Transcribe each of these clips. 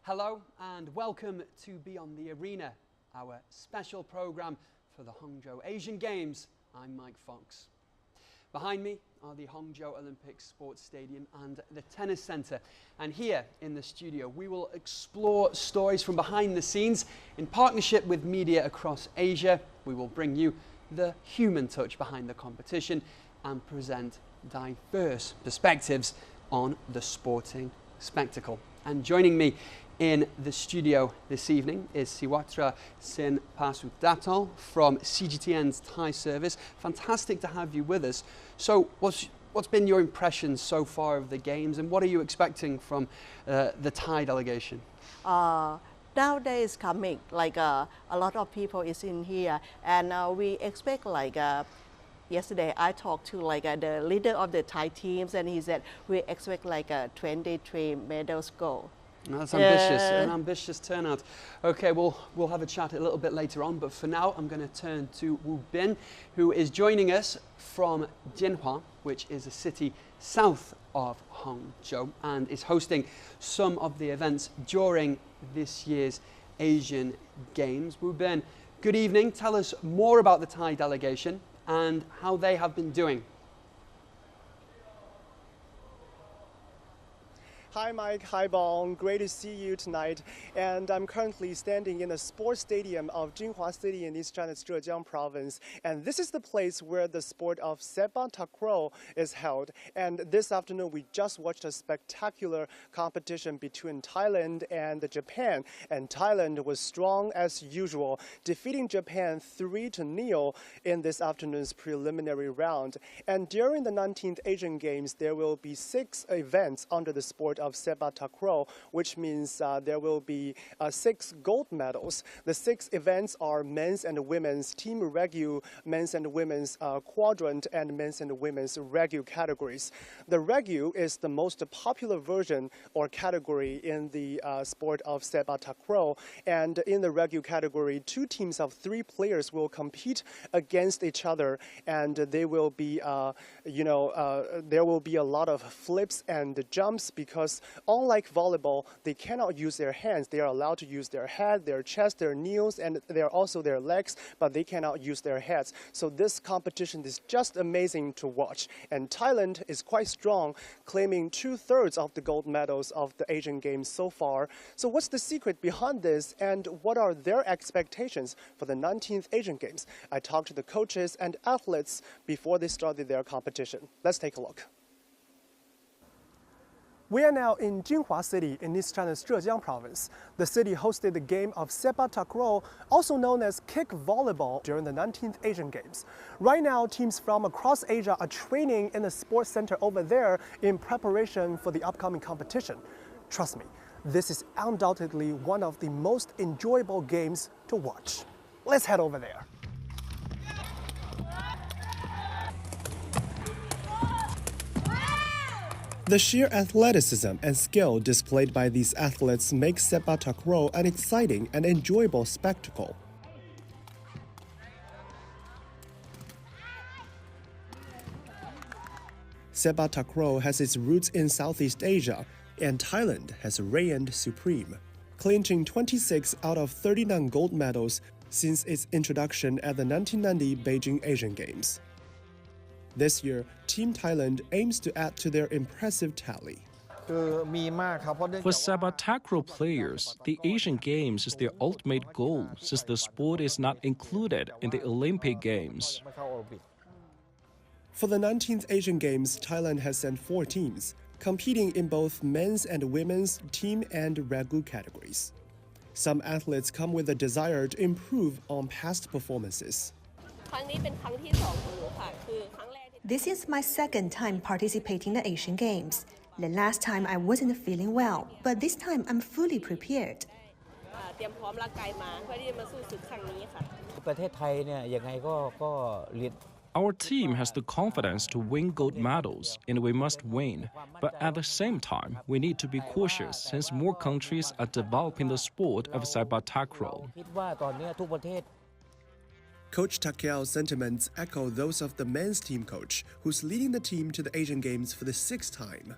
Hello and welcome to Beyond the Arena, our special program for the Hangzhou Asian Games. I'm Mike Fox. Behind me are the Hangzhou Olympic Sports Stadium and the Tennis Centre. And here in the studio, we will explore stories from behind the scenes. In partnership with media across Asia, we will bring you the human touch behind the competition and present diverse perspectives on the sporting spectacle. And joining me in the studio this evening is Siwatra Sin Pasudatal from CGTN's Thai service. Fantastic to have you with us. So what's been your impressions so far of the games, and what are you expecting from the Thai delegation? Nowadays coming, a lot of people is in here, and we expect yesterday I talked to the leader of the Thai teams, and he said we expect 23 medals gold. That's ambitious, an ambitious turnout. Okay, we'll have a chat a little bit later on, but for now I'm going to turn to Wu Bin, who is joining us from Jinhua, which is a city south of Hangzhou, and is hosting some of the events during this year's Asian Games. Wu Bin, good evening. Tell us more about the Thai delegation and how they have been doing. Hi Mike, hi Bong, great to see you tonight. And I'm currently standing in the sports stadium of Jinhua City in East China's Zhejiang province. And this is the place where the sport of Sepak Takraw is held. And this afternoon we just watched a spectacular competition between Thailand and Japan. And Thailand was strong as usual, defeating Japan 3-0 in this afternoon's preliminary round. And during the 19th Asian Games, there will be 6 events under the sport of Sepak Takraw, which means there will be 6 gold medals. The 6 events are men's and women's team regu, men's and women's quadrant, and men's and women's regu categories. The regu is the most popular version or category in the sport of Sepak Takraw, and in the regu category, 2 teams of 3 players will compete against each other, and they will be, there will be a lot of flips and jumps because unlike volleyball, they cannot use their hands. They are allowed to use their head, their chest, their knees, and also their legs, but they cannot use their heads. So this competition is just amazing to watch. And Thailand is quite strong, claiming 2/3 of the gold medals of the Asian Games so far. So what's the secret behind this, and what are their expectations for the 19th Asian Games? I talked to the coaches and athletes before they started their competition. Let's take a look. We are now in Jinhua City in East China's Zhejiang province. The city hosted the game of Sepak Takraw, also known as kick volleyball, during the 19th Asian Games. Right now, teams from across Asia are training in the sports center over there in preparation for the upcoming competition. Trust me, this is undoubtedly one of the most enjoyable games to watch. Let's head over there. The sheer athleticism and skill displayed by these athletes makes Sepak Takraw an exciting and enjoyable spectacle. Sepak Takraw has its roots in Southeast Asia, and Thailand has reigned supreme, clinching 26 out of 39 gold medals since its introduction at the 1990 Beijing Asian Games. This year, Team Thailand aims to add to their impressive tally. For Sepak Takraw players, the Asian Games is their ultimate goal since the sport is not included in the Olympic Games. For the 19th Asian Games, Thailand has sent 4 teams, competing in both men's and women's team and regu categories. Some athletes come with a desire to improve on past performances. This is my second time participating in the Asian Games. The last time I wasn't feeling well, but this time I'm fully prepared. Our team has the confidence to win gold medals, and we must win. But at the same time, we need to be cautious since more countries are developing the sport of Sepak Takraw. Coach Takeao's sentiments echo those of the men's team coach, who's leading the team to the Asian Games for the 6th time.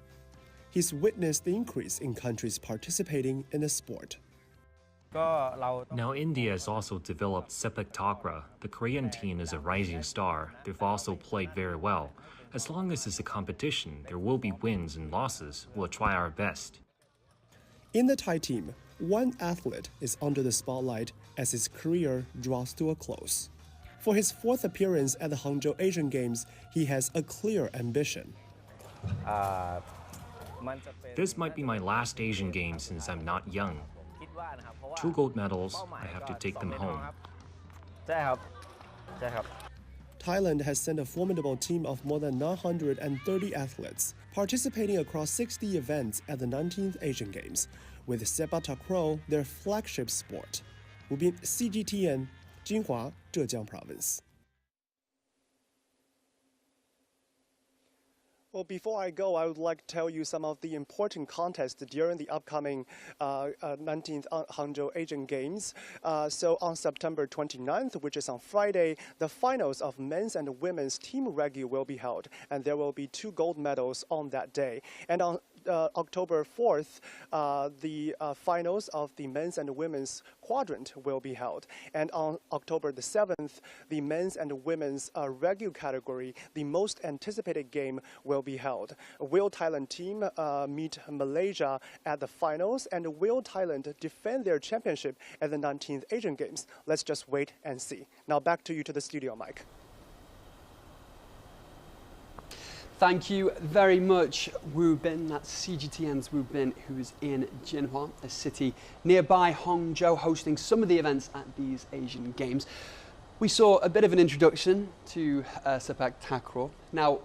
he's witnessed the increase in countries participating in the sport. Now India has also developed Sepak Takraw. The Korean team is a rising star. They've also played very well. As long as it's a competition, there will be wins and losses. We'll try our best. In the Thai team, one athlete is under the spotlight as his career draws to a close. For his fourth appearance at the Hangzhou Asian Games, he has a clear ambition. This might be my last Asian Games since I'm not young. 2 gold medals, I have to take them home. Thailand has sent a formidable team of more than 930 athletes, participating across 60 events at the 19th Asian Games, with Sepak Takraw their flagship sport. Wubin, CGTN, Jinhua, Zhejiang Province. Well, before I go, I would like to tell you some of the important contests during the upcoming 19th Hangzhou Asian Games. So on September 29th, which is on Friday, the finals of men's and women's team rugby will be held, and there will be 2 gold medals on that day. And on October 4th, the finals of the men's and women's quadrant will be held. And on October the 7th, the men's and women's rugby category, the most anticipated game, will be held. Will Thailand team meet Malaysia at the finals, and will Thailand defend their championship at the 19th Asian Games? Let's just wait and see. Now back to you to the studio, Mike. Thank you very much, Wu Bin. That's CGTN's Wu Bin, who's in Jinhua, a city nearby Hangzhou, hosting some of the events at these Asian Games. We saw a bit of an introduction to Sepak Takraw. Now,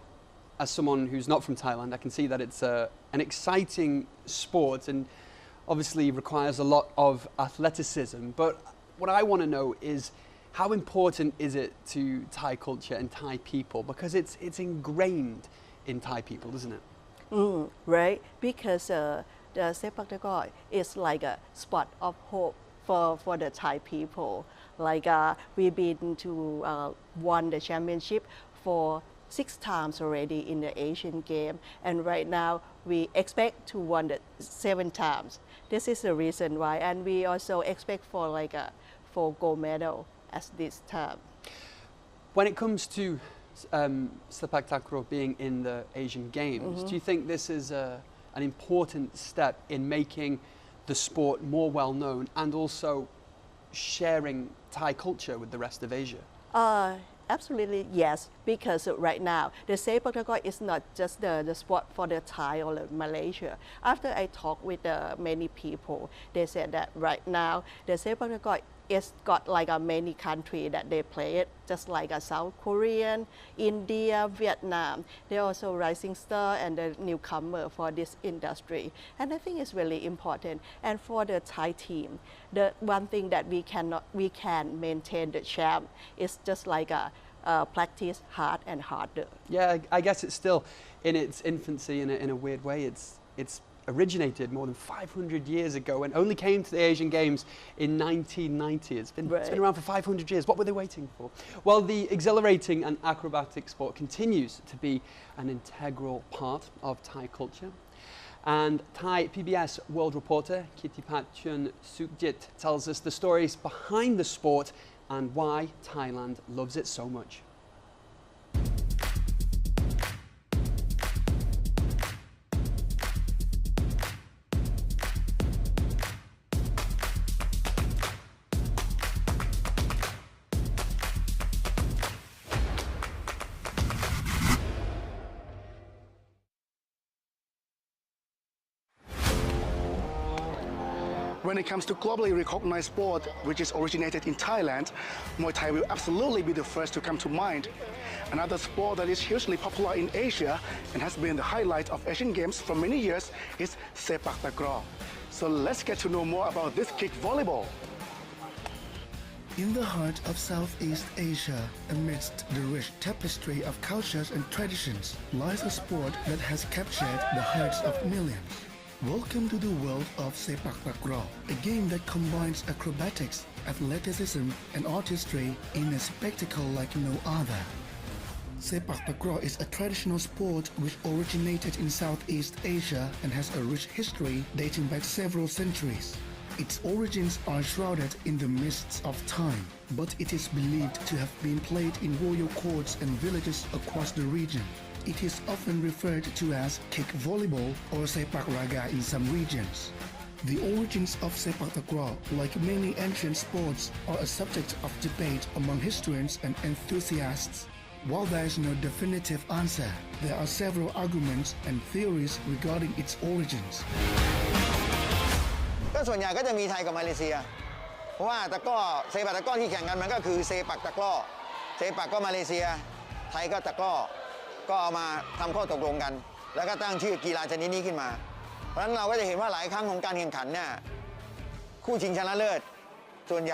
as someone who's not from Thailand, I can see that it's an exciting sport and obviously requires a lot of athleticism. But what I want to know is, how important is it to Thai culture and Thai people? Because it's ingrained in Thai people, isn't it? Right, because the Sepak Takraw is like a spot of hope for the Thai people. Like we've been to won the championship for 6 times already in the Asian game, and right now we expect to win it 7 times. This is the reason why, and we also expect for like a 4 gold medal at this time. When it comes to Sepak Takraw being in the Asian Games, do you think this is an important step in making the sport more well known and also sharing Thai culture with the rest of Asia? Absolutely yes, because right now the Sepak Takraw is not just the sport for the Thai or the Malaysia. After I talked with many people, they said that right now the Sepak Takraw it's got like many countries that they play it, just like South Korean, India, Vietnam. They're also rising star and the newcomer for this industry. And I think it's really important. And for the Thai team, the one thing that we can maintain the champ is just like practice hard and harder. Yeah, I guess it's still in its infancy in a weird way. It's originated more than 500 years ago and only came to the Asian Games in 1990. It's been around for 500 years. What were they waiting for? Well, the exhilarating and acrobatic sport continues to be an integral part of Thai culture. And Thai PBS world reporter Kittipat Chun Sukjit tells us the stories behind the sport and why Thailand loves it so much. When it comes to globally recognized sport, which is originated in Thailand, Muay Thai will absolutely be the first to come to mind. Another sport that is hugely popular in Asia and has been the highlight of Asian Games for many years is Sepak Takraw. So let's get to know more about this kick volleyball. In the heart of Southeast Asia, amidst the rich tapestry of cultures and traditions, lies a sport that has captured the hearts of millions. Welcome to the world of Sepak Takraw, a game that combines acrobatics, athleticism, and artistry in a spectacle like no other. Sepak Takraw is a traditional sport which originated in Southeast Asia and has a rich history dating back several centuries. Its origins are shrouded in the mists of time, but it is believed to have been played in royal courts and villages across the region. It is often referred to as kick volleyball or sepak raga in some regions. The origins of Sepak Takraw, like many ancient sports, are a subject of debate among historians and enthusiasts. While there is no definitive answer, there are several arguments and theories regarding its origins. ก็ส่วนใหญ่ก็จะมีไทยกับมาเลเซียเพราะว่าตะกร้อเซปักตะกร้อที่แข่งกันมันก็คือเซปักตะกร้อเซปักก็มาเลเซียไทยก็ตะกร้อก็เอามาทำข้อตกลงกันแล้วก็ตั้งชื่อกีฬาชนิดนี้ขึ้นมาเพราะฉะนั้นเราก็จะเห็นว่าหลายครั้งของการแข่งขันเนี่ยคู่ชิงชนะเลิศส่วนให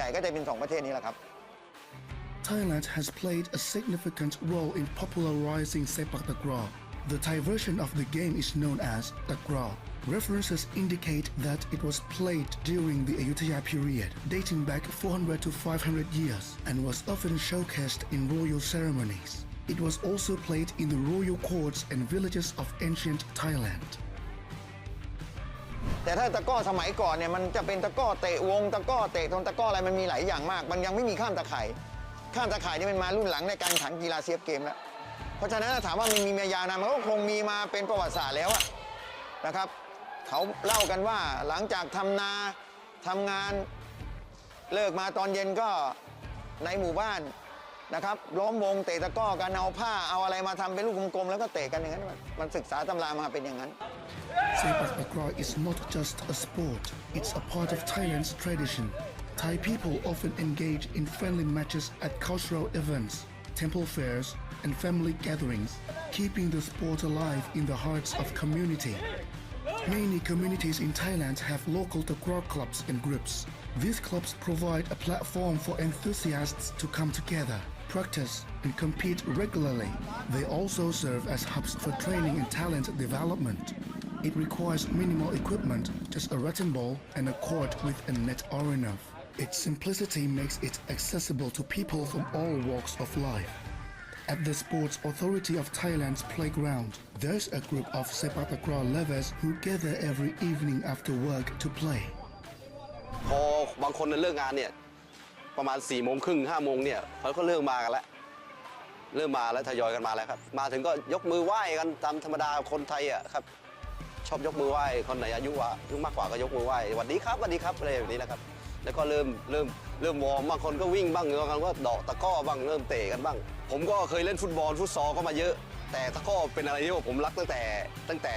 ญ่ก็จะเป็น2ประเทศนี้แหละครับ Thailand has played a significant role in popularizing Sepak Takraw. The Thai version of the game is known as Takraw. References indicate that it was played during the Ayutthaya period, dating back 400 to 500 years, and was often showcased in royal ceremonies. It was also played in the royal courts and villages of ancient Thailand. แต่ถ้าตะกร้อสมัยก่อนเนี่ยมันจะเป็นตะกร้อเตะวงตะกร้อเตะตรงตะกร้ออะไรมันมีหลายอย่างมากมันยังไม่มีข้ามตะข่ายนี่มันมารุ่นหลังในการแข่งกีฬาเซียบเกมแล้วเพราะฉะนั้นถามว่ามันมีมายาวนานมันก็คงมีมาเป็นประวัติศาสตร์แล้วนะครับเขาเล่ากันว่าหลังจากทำนาทำงานเลิกมาตอนเย็นก็ในหมู่บ้านนะครับล้อมวงเตะตะกร้อกันเอาผ้าเอาอะไรมาทำเป็นลูกกลมๆแล้วก็เตะกันอย่างนั้นมันศึกษาตำรามาเป็นอย่างนั้น Sepak Takraw is not just a sport, it's a part of Thailand's tradition. Thai people often engage in friendly matches at cultural events, temple fairs, and family gatherings, keeping the sport alive in the hearts of community. Many communities in Thailand have local takraw clubs and groups. These clubs provide a platform for enthusiasts to come together, practice, and compete regularly. They also serve as hubs for training and talent development. It requires minimal equipment, just a rattan ball and a court with a net or enough. Its simplicity makes it accessible to people from all walks of life. At the Sports Authority of Thailand's playground, there's a group of Sepak Takraw lovers who gather every evening after work to play. พอบางคนเลิกงานเนี่ยประมาณ4 โมงครึ่ง 5 โมงเนี่ยเขาก็เริ่มมากันแล้วทยอยกันมาแล้วครับมาถึงก็ยกมือไหว้กันตามธรรมดาคนไทยอ่ะครับชอบยกมือไหว้คนไหนอายุมากกว่าก็ยกมือไหว้สวัสดีครับอะไรแบบนี้นะครับแล้วก็เริ่มวอร์มบางคนก็วิ่งบ้างบางคนก็เดาะตะกร้อบ้างเริ่มเตะกันบ้างผมก็เคยเล่นฟุตบอลฟุตซอลก็มาเยอะแต่ตะกร้อเป็นอะไรที่ผมรักตั้งแต่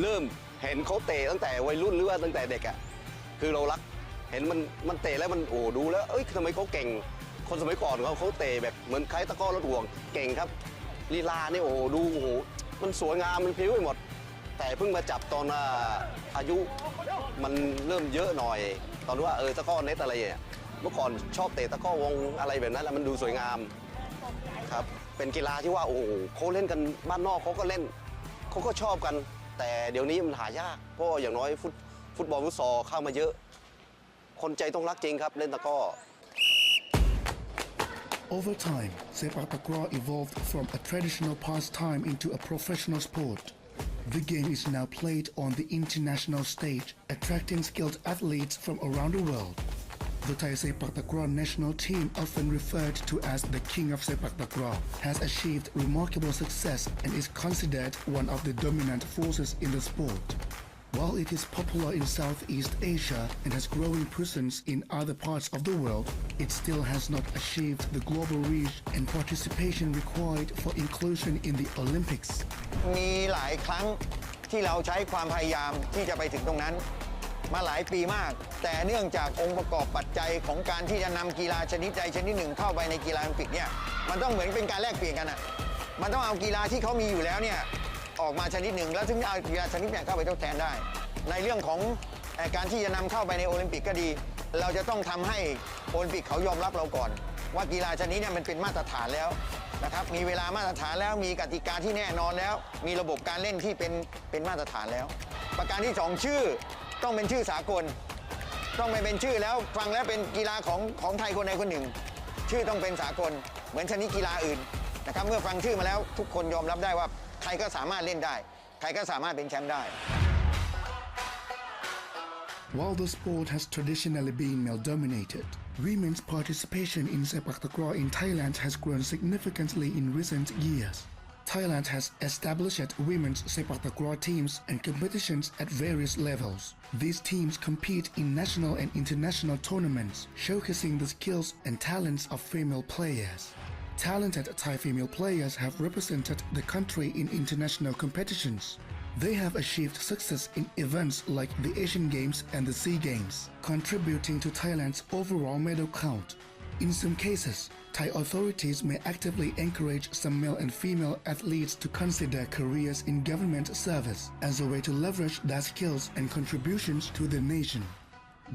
เริ่มเห็นเขาเตะตั้งแต่วัยรุ่นหรือว่าตั้งแต่เด็กอ่ะคือเรารักเห็นมันเตะแล้วมันโอ้ดูแล้วทำไมเขาเก่งคนสมัยก่อนเขาเตะแบบเหมือนคล้ายตะกร้อรถห่วงเก่งครับลีลาเนี่ยโอ้ดูโอ้มันสวยงามมันพริ้วไปหมดแต่เพิ่งมาจับตอนอายุมันเริ่มเยอะหน่อยตอนว่าตะกร้อเน็ตอะไรเนี่ยเมื่อก่อนชอบเตะตะกร้อวงอะไรแบบนั้นแล้วมันดูสวยงามครับเป็นกีฬาที่ว่าโอ้เขาเล่นกันบ้านนอกเขาก็เล่นเขาก็ชอบกันแต่เดี๋ยวนี้มันหายากเพราะอย่างน้อยฟุตบอลฟุตซอลเข้ามาเยอะคนใจต้องรักจริงครับเล่นตะกร้อ Over time, Sepak Takraw evolved from a traditional pastime into a professional sport. The game is now played on the international stage, attracting skilled athletes from around the world. The Thai Sepak Takraw national team, often referred to as the King of Sepak Takraw, has achieved remarkable success and is considered one of the dominant forces in the sport. While it is popular in Southeast Asia and has growing presence in other parts of the world, it still has not achieved the global reach and participation required for inclusion in the Olympics. มีหลายครั้งที่เราใช้ความพยายามที่จะไปถึงตรงนั้นมาหลายปีมากแต่เนื่องจากองค์ประกอบปัจจัยของการที่จะนำกีฬาชนิดใดชนิดหนึ่งเข้าไปในกีฬาโอลิมปิกเนี่ยมันต้องเหมือนเป็นการแลกเปลี่ยนกันมันต้องเอากีฬาที่เขามีอยู่แล้วเนี่ยออกมาชนิดหนึ่งแล้วถึงจะเอากีฬาชนิดนี้เข้าไปทดแทนได้ในเรื่องของการที่จะนำเข้าไปในโอลิมปิกก็ดีเราจะต้องทำให้โอลิมปิกเขายอมรับเราก่อนว่ากีฬาชนิดนี้มันเป็นมาตรฐานแล้วนะครับมีเวลามาตรฐานแล้วมีกติกาที่แน่นอนแล้วมีระบบการเล่นที่เป็นมาตรฐานแล้วประการที่2ชื่อต้องเป็นชื่อสากลต้องไม่เป็นชื่อแล้วฟังแล้วเป็นกีฬาของไทยคนใดคนหนึ่งชื่อต้องเป็นสากลเหมือนชนิดกีฬาอื่น นะครับเมื่อฟังชื่อมาแล้วทุกคนยอมรับได้ว่าใครก็สามารถเล่นได้ใครก็สามารถเป็นแชมป์ได้ While the sport has traditionally been male-dominated, women's participation in Sepak Takraw in Thailand has grown significantly in recent years. Thailand has established women's Sepak Takraw teams and competitions at various levels. These teams compete in national and international tournaments, showcasing the skills and talents of female players. Talented Thai female players have represented the country in international competitions. They have achieved success in events like the Asian Games and the SEA Games, contributing to Thailand's overall medal count. In some cases, Thai authorities may actively encourage some male and female athletes to consider careers in government service as a way to leverage their skills and contributions to the nation.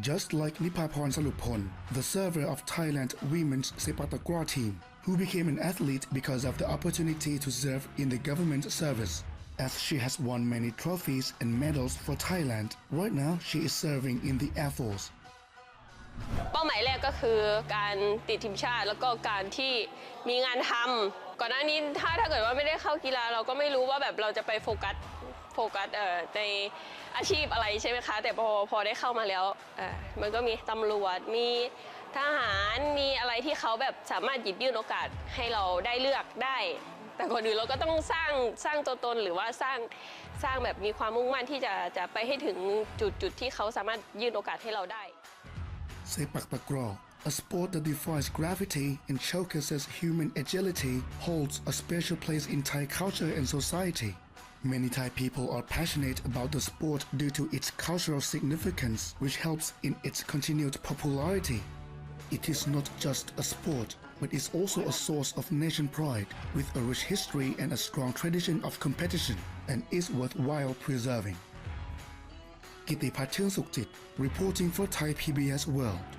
Just like Nipaporn Salupon, the server of Thailand women's Sepak Takraw team, who became an athlete because of the opportunity to serve in the government service. As she has won many trophies and medals for Thailand, right now she is serving in the Air Force. เป้าหมายแรกก็คือการติดทีมชาติแล้วก็การที่มีงานทำก่อนหน้านี้ถ้าเกิดว่าไม่ได้เข้ากีฬาเราก็ไม่รู้ว่าแบบเราจะไปโฟกัสในอาชีพอะไรใช่ไหมคะแต่พอได้เข้ามาแล้วมันก็มีตำรวจมีทหารมีอะไรที่เขาแบบสามารถหยิบยื่นโอกาสให้เราได้เลือกได้แต่ก่อนอื่นเราก็ต้องสร้างตัวตนหรือว่าสร้างแบบมีความมุ่งมั่นที่จะไปให้ถึงจุดที่เขาสามารถยื่นโอกาสให้เราได้ Sepak Takraw, a sport that defies gravity and showcases human agility, holds a special place in Thai culture and society. Many Thai people are passionate about the sport due to its cultural significance, which helps in its continued popularity. It is not just a sport, but is also a source of nation pride, with a rich history and a strong tradition of competition, and is worthwhile preserving. Gitipat Sukjit, reporting for Thai PBS World.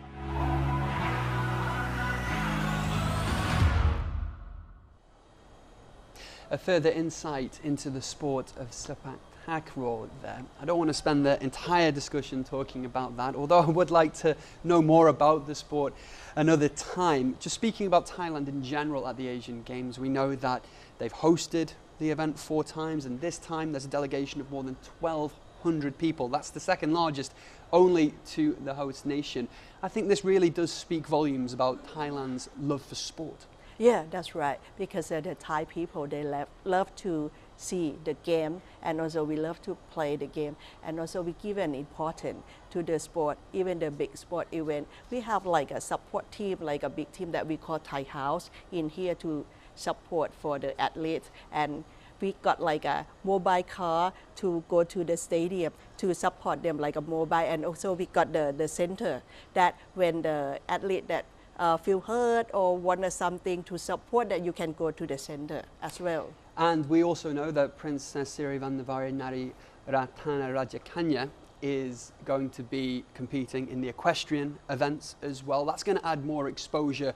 A further insight into the sport of Sepak Takraw there. I don't want to spend the entire discussion talking about that, although I would like to know more about the sport another time. Just speaking about Thailand in general at the Asian Games, we know that they've hosted the event 4 times, and this time there's a delegation of more than 1,200 people. That's the second largest, only to the host nation. I think this really does speak volumes about Thailand's love for sport. Yeah, that's right. Because the Thai people, they love to see the game, and also we love to play the game, and also we give an importance to the sport, even the big sport event. We have like a support team, like a big team that we call Thai House in here to support for the athletes, and we got like a mobile car to go to the stadium to support them, like a mobile, and also we got the center that when the athlete that feel hurt or want something to support, that you can go to the center as well. And we also know that Princess Sirivannavari Nari Ratana Rajakanya is going to be competing in the equestrian events as well. That's going to add more exposure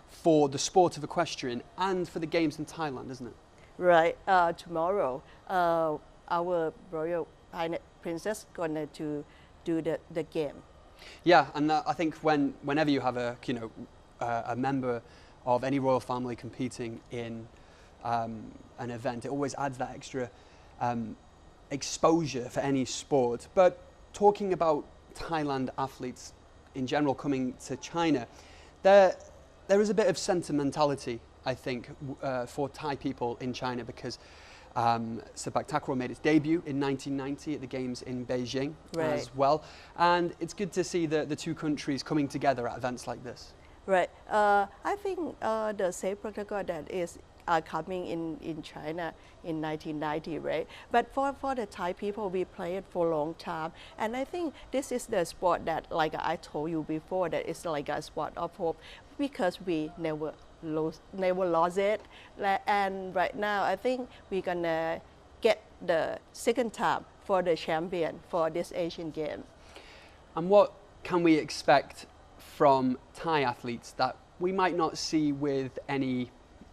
for the sport of equestrian and for the games in Thailand, isn't it? Right. Tomorrow, our Royal Princess going to do the game. Yeah, and I think whenever you have a member of any royal family competing in an event, it always adds that extra exposure for any sport. But talking about Thailand athletes in general coming to China, there is a bit of sentimentality, I think, for Thai people in China, because Sepak Takraw made its debut in 1990 at the Games in Beijing as well. And it's good to see the two countries coming together at events like this. Right. I think the Sepak Takraw that is coming in China in 1990, right? But for the Thai people, we play it for a long time. And I think this is the sport that, like I told you before, that is like a sport of hope, because we never lost it, and right now I think we're gonna get the second time for the champion for this Asian game. And what can we expect from Thai athletes that we might not see with any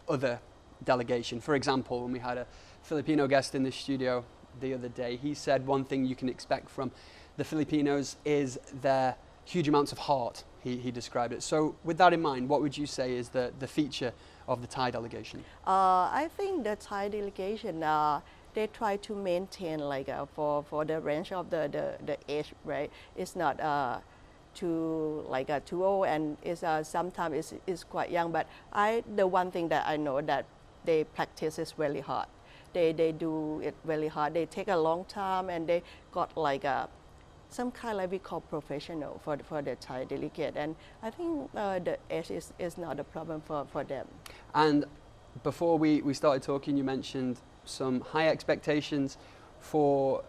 other delegation? For example, when we had a Filipino guest in the studio the other day, he said one thing you can expect from the Filipinos is their huge amounts of heart, he described it. So with that in mind, what would you say is the feature of the Thai delegation? I think the Thai delegation, they try to maintain like for the range of the age, right? It's not too too old, and it's sometimes it's quite young. But the one thing that I know that they practice is really hard. They do it really hard. They take a long time, and they got like some kind like we call professional for the Thai delegate. And I think the age is not a problem for them. And before we started talking, you mentioned some high expectations for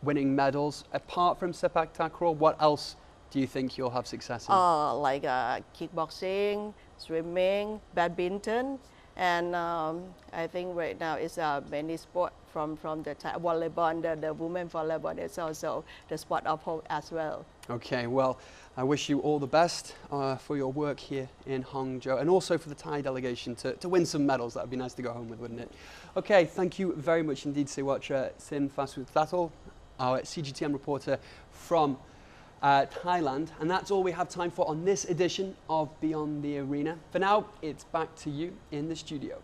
winning medals. Apart from Sepak Takraw, what else do you think you'll have success in? Like kickboxing, swimming, badminton, and I think right now it's many sport from the Thai volleyball. The women volleyball is also the sport of hope as well. Okay, well, I wish you all the best for your work here in Hangzhou, and also for the Thai delegation to win some medals. That would be nice to go home with, wouldn't it? Okay, thank you very much indeed, Siwacha Sin Fasuthatol, our CGTN reporter from Thailand. And that's all we have time for on this edition of Beyond the Arena. For now, it's back to you in the studio.